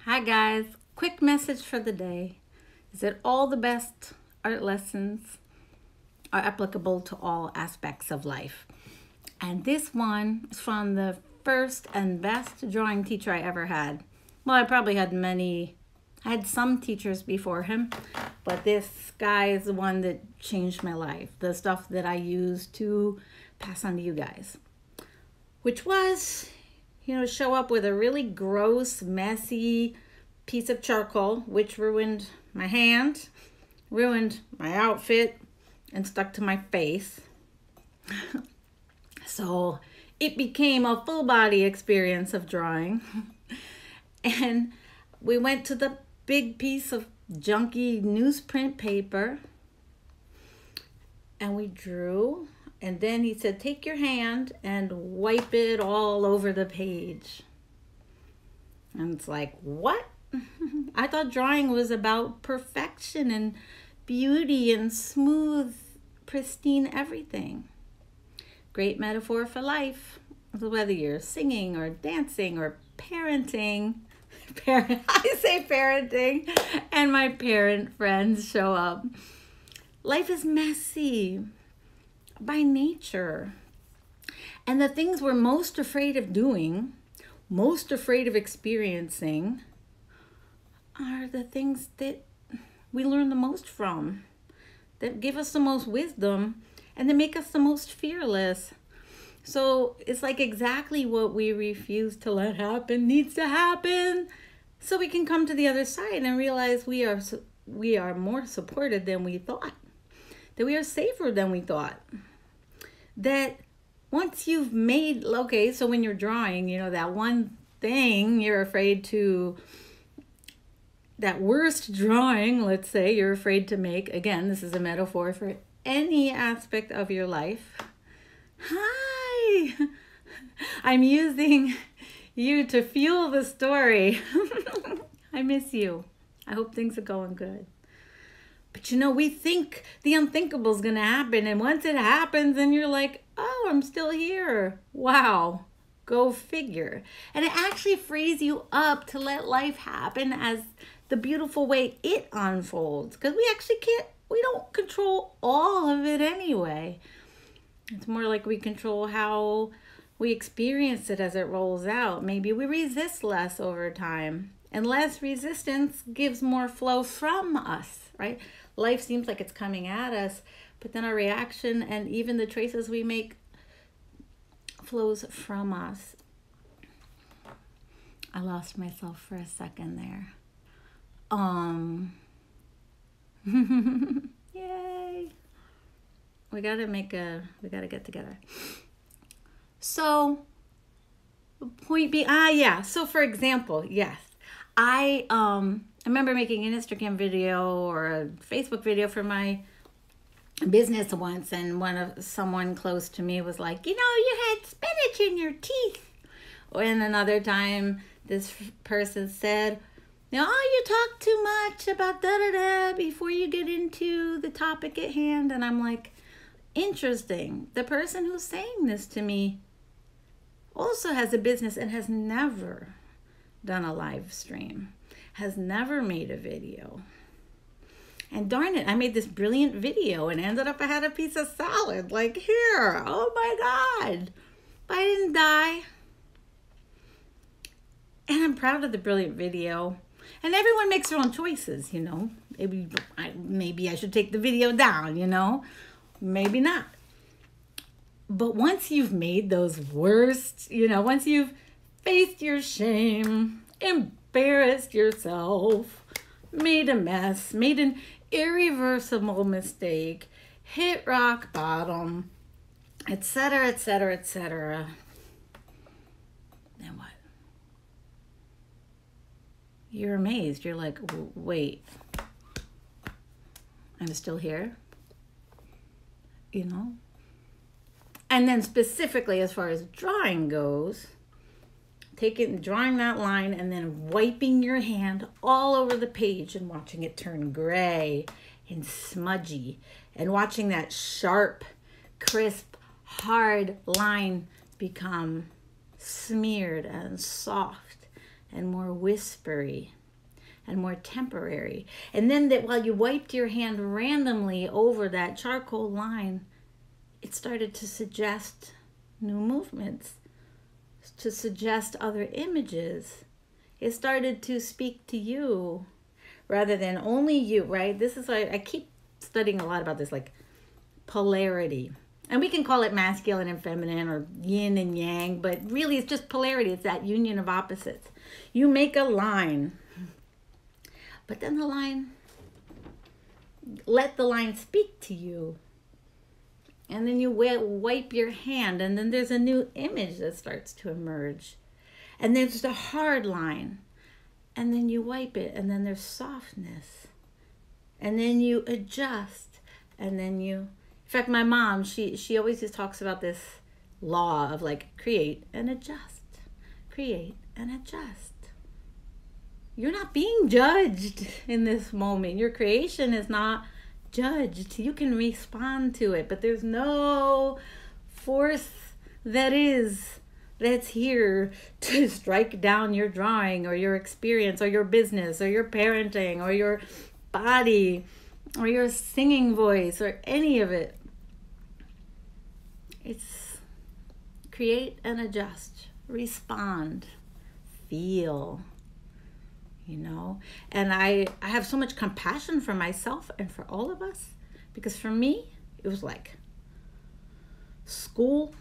Hi guys, quick message for the day is that all the best art lessons are applicable to all aspects of life. And this one is from the first and best drawing teacher I ever had. Well, I probably had many, I had some teachers before him, but this guy is the one that changed my life. The stuff that I used to pass on to you guys, which was, show up with a really gross, messy piece of charcoal, which ruined my hand, ruined my outfit, and stuck to my face. So it became a full body experience of drawing. And we went to the big piece of junky newsprint paper and we drew. And then he said, take your hand and wipe it all over the page. And it's like, what? I thought drawing was about perfection and beauty and smooth, pristine everything. Great metaphor for life. Whether you're singing or dancing or parenting. I say parenting, and my parent friends show up. Life is messy by nature. And the things we're most afraid of doing, most afraid of experiencing, are the things that we learn the most from, that give us the most wisdom, and that make us the most fearless. So it's like exactly what we refuse to let happen needs to happen, so we can come to the other side and realize we are more supported than we thought, that we are safer than we thought. That once you've made, okay, so when you're drawing, that one thing you're afraid to, that worst drawing, let's say, you're afraid to make. Again, this is a metaphor for any aspect of your life. Hi! I'm using you to fuel the story. I miss you. I hope things are going good. But we think the unthinkable is going to happen. And once it happens, then you're like, oh, I'm still here. Wow. Go figure. And it actually frees you up to let life happen as the beautiful way it unfolds. Because we don't control all of it anyway. It's more like we control how we experience it as it rolls out. Maybe we resist less over time. And less resistance gives more flow from us, right? Life seems like it's coming at us, but then our reaction and even the choices we make flows from us. I lost myself for a second there. Yay. We gotta get together. So the point being, so for example, yes, I remember making an Instagram video or a Facebook video for my business once, and someone close to me was like, you had spinach in your teeth. And another time, this person said, you talk too much about da-da-da before you get into the topic at hand. And I'm like, interesting. The person who's saying this to me also has a business and has never done a live stream, has never made a video. And darn it, I made this brilliant video and ended up I had a piece of salad. Like, here, oh my God. But I didn't die. And I'm proud of the brilliant video. And everyone makes their own choices, Maybe I should take the video down, Maybe not. But once you've made those worst, once you've faced your shame, embarrassed yourself, made a mess, made an irreversible mistake, hit rock bottom, etc., etc., etc., then what? You're amazed. You're like, wait, I'm still here? And then specifically as far as drawing goes, drawing that line and then wiping your hand all over the page and watching it turn gray and smudgy and watching that sharp, crisp, hard line become smeared and soft and more whispery and more temporary. And then that while you wiped your hand randomly over that charcoal line, it started to suggest new movements, to suggest other images. It started to speak to you rather than only you, right? This is why I keep studying a lot about this, like polarity. And we can call it masculine and feminine or yin and yang, but really it's just polarity. It's that union of opposites. You make a line, but then let the line speak to you. And then you wipe your hand, and then there's a new image that starts to emerge. And there's the hard line, and then you wipe it, and then there's softness. And then you adjust, and then you... In fact, my mom, she always just talks about this law of like create and adjust, create and adjust. You're not being judged in this moment. Your creation is not judged. You can respond to it, but there's no force that's here to strike down your drawing or your experience or your business or your parenting or your body or your singing voice or any of it. It's create and adjust, respond, feel. And I have so much compassion for myself and for all of us, because for me, it was like school,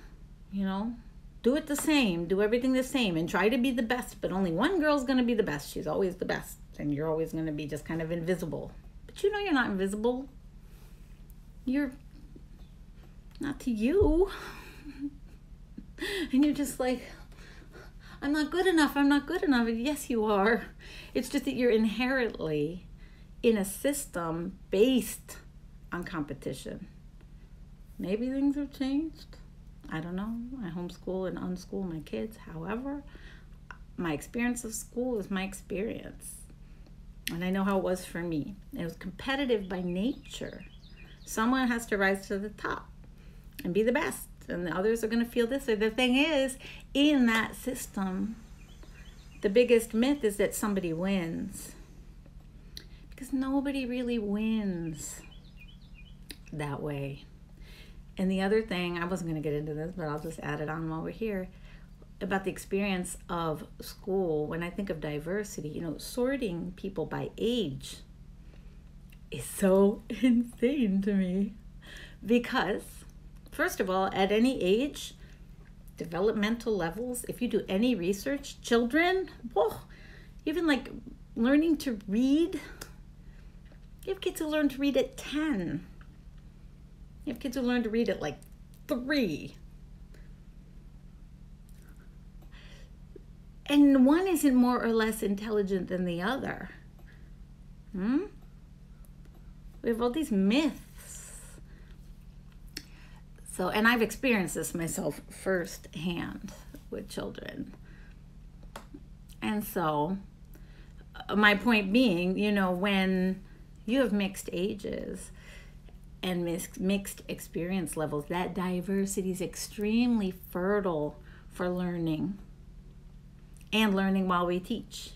do it the same, do everything the same and try to be the best, but only one girl's going to be the best. She's always the best, and you're always going to be just kind of invisible. But you're not invisible. You're not to you. And you're just like, I'm not good enough. I'm not good enough. And yes, you are. It's just that you're inherently in a system based on competition. Maybe things have changed. I don't know. I homeschool and unschool my kids. However, my experience of school is my experience. And I know how it was for me. It was competitive by nature. Someone has to rise to the top and be the best. And the others are going to feel this way. The thing is, in that system, the biggest myth is that somebody wins. Because nobody really wins that way. And the other thing, I wasn't going to get into this, but I'll just add it on while we're here, about the experience of school. When I think of diversity, sorting people by age is so insane to me. Because first of all, at any age, developmental levels, if you do any research, children, even like learning to read, you have kids who learn to read at 10. You have kids who learn to read at like 3. And one isn't more or less intelligent than the other. We have all these myths. So, and I've experienced this myself firsthand with children. And so, my point being, when you have mixed ages and mixed experience levels, that diversity is extremely fertile for learning. And learning while we teach.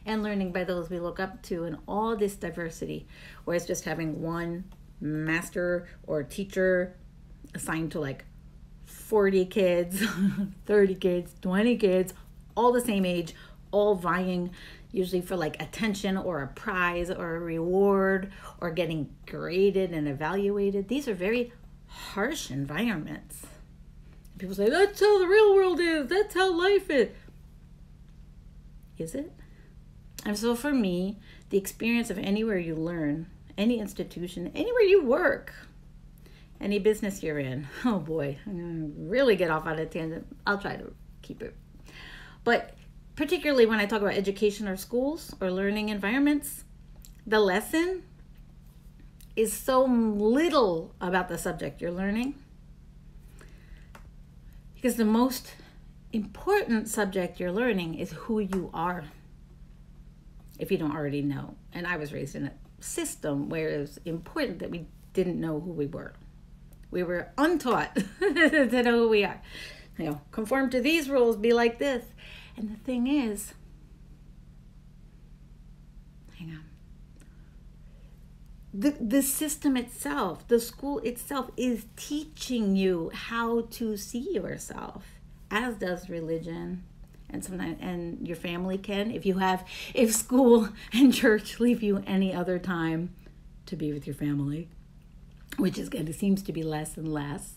And learning by those we look up to, and all this diversity. Whereas just having one master or teacher assigned to like 40 kids, 30 kids, 20 kids, all the same age, all vying usually for like attention or a prize or a reward or getting graded and evaluated. These are very harsh environments. People say, that's how the real world is. That's how life is. Is it? And so for me, the experience of anywhere you learn, any institution, anywhere you work, any business you're in. Oh boy, I'm going to really get off on a tangent. I'll try to keep it. But particularly when I talk about education or schools or learning environments, the lesson is so little about the subject you're learning. Because the most important subject you're learning is who you are, if you don't already know. And I was raised in a system where it was important that we didn't know who we were. We were untaught to know who we are. Conform to these rules, be like this. And the thing is, hang on. The system itself, the school itself is teaching you how to see yourself, as does religion. And sometimes, and your family can, if school and church leave you any other time to be with your family, which is good, it seems to be less and less.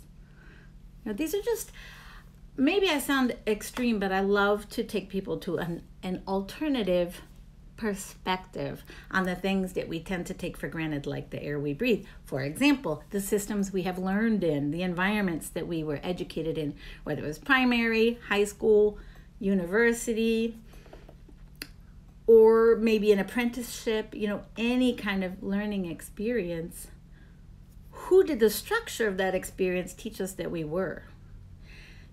Now, these are just, maybe I sound extreme, but I love to take people to an alternative perspective on the things that we tend to take for granted, like the air we breathe. For example, the systems we have learned in, the environments that we were educated in, whether it was primary, high school, university, or maybe an apprenticeship, any kind of learning experience. Who did the structure of that experience teach us that we were?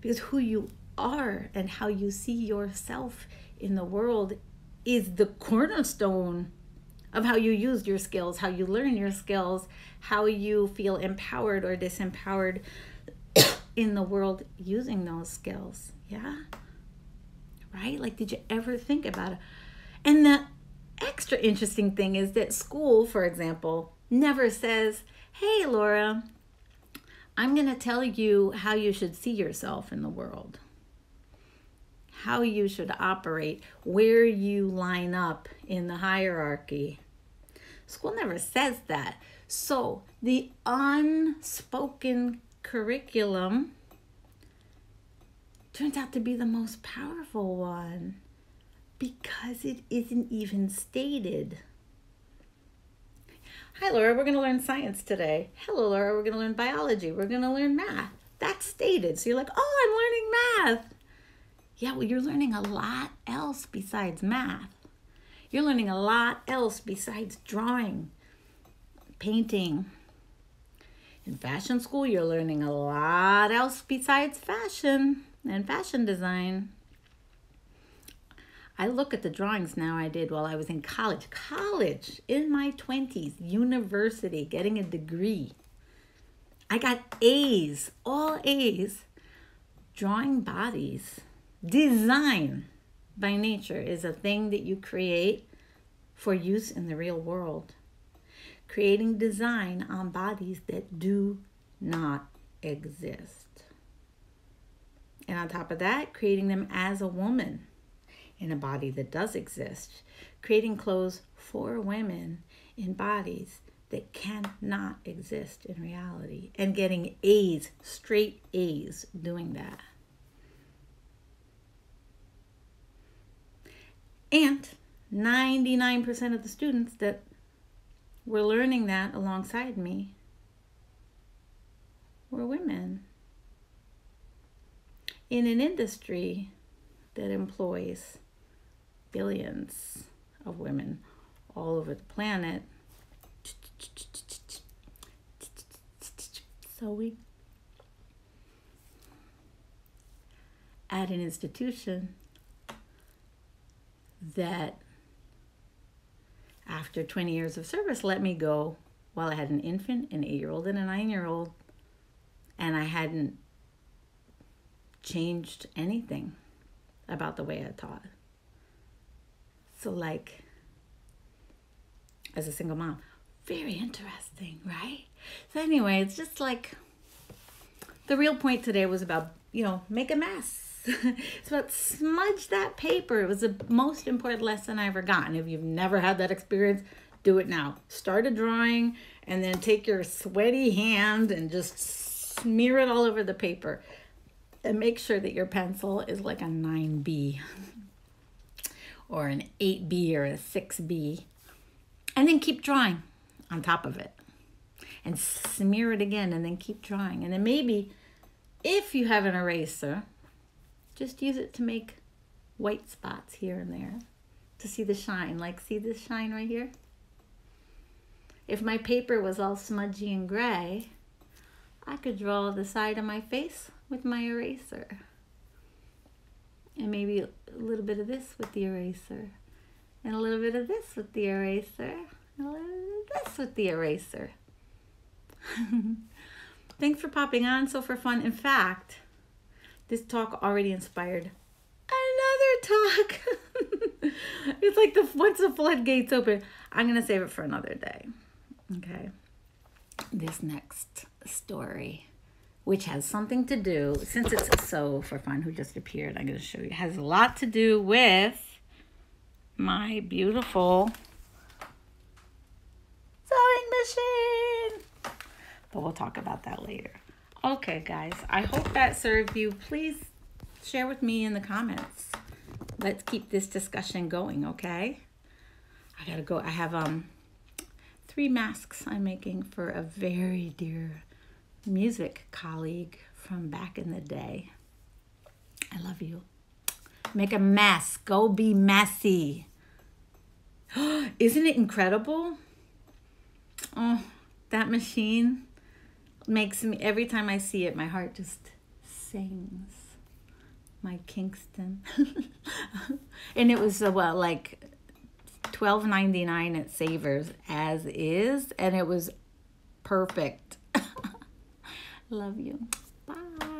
Because who you are and how you see yourself in the world is the cornerstone of how you use your skills, how you learn your skills, how you feel empowered or disempowered in the world using those skills. Yeah? Right? Like, did you ever think about it? And the extra interesting thing is that school, for example, never says, hey, Laura, I'm going to tell you how you should see yourself in the world, how you should operate, where you line up in the hierarchy. School never says that. So the unspoken curriculum turns out to be the most powerful one because it isn't even stated. Hi, Laura, we're going to learn science today. Hello, Laura, we're going to learn biology. We're going to learn math. That's stated. So you're like, oh, I'm learning math. Yeah, well, you're learning a lot else besides math. You're learning a lot else besides drawing, painting. In fashion school, you're learning a lot else besides fashion and fashion design. I look at the drawings now I did while I was in college, in my 20s, university, getting a degree. I got A's, all A's, drawing bodies. Design, by nature, is a thing that you create for use in the real world. Creating design on bodies that do not exist. And on top of that, creating them as a woman in a body that does exist. Creating clothes for women in bodies that cannot exist in reality. And getting A's, straight A's, doing that. And 99% of the students that were learning that alongside me were women in an industry that employs billions of women all over the planet. So we, at an institution that after 20 years of service let me go while I had an infant, an 8-year-old, and a 9-year-old, and I hadn't changed anything about the way I taught. So like, as a single mom, very interesting, right? So anyway, it's just like, the real point today was about, make a mess. It's about smudge that paper. It was the most important lesson I ever got. And if you've never had that experience, do it now. Start a drawing and then take your sweaty hand and just smear it all over the paper. And make sure that your pencil is like a 9B or an 8B or a 6B. And then keep drawing on top of it. And smear it again and then keep drawing. And then maybe, if you have an eraser, just use it to make white spots here and there to see the shine. Like, see this shine right here? If my paper was all smudgy and gray, I could draw the side of my face with my eraser. And maybe a little bit of this with the eraser. And a little bit of this with the eraser. And a little bit of this with the eraser. Thanks for popping on. So for fun. In fact, this talk already inspired another talk. It's like once the floodgates open. I'm going to save it for another day. Okay. This next story, which has something to do, since it's So For Fun who just appeared, I'm going to show you. It has a lot to do with my beautiful sewing machine. But we'll talk about that later. Okay, guys. I hope that served you. Please share with me in the comments. Let's keep this discussion going, okay? I gotta go. I have 3 masks I'm making for a very dear music colleague from back in the day. I love you. Make a mask. Go be messy. Isn't it incredible? Oh, that machine makes me, every time I see it, my heart just sings. My Kingston. And it was like $12.99 at Savers as is, and it was perfect. Love you. Bye.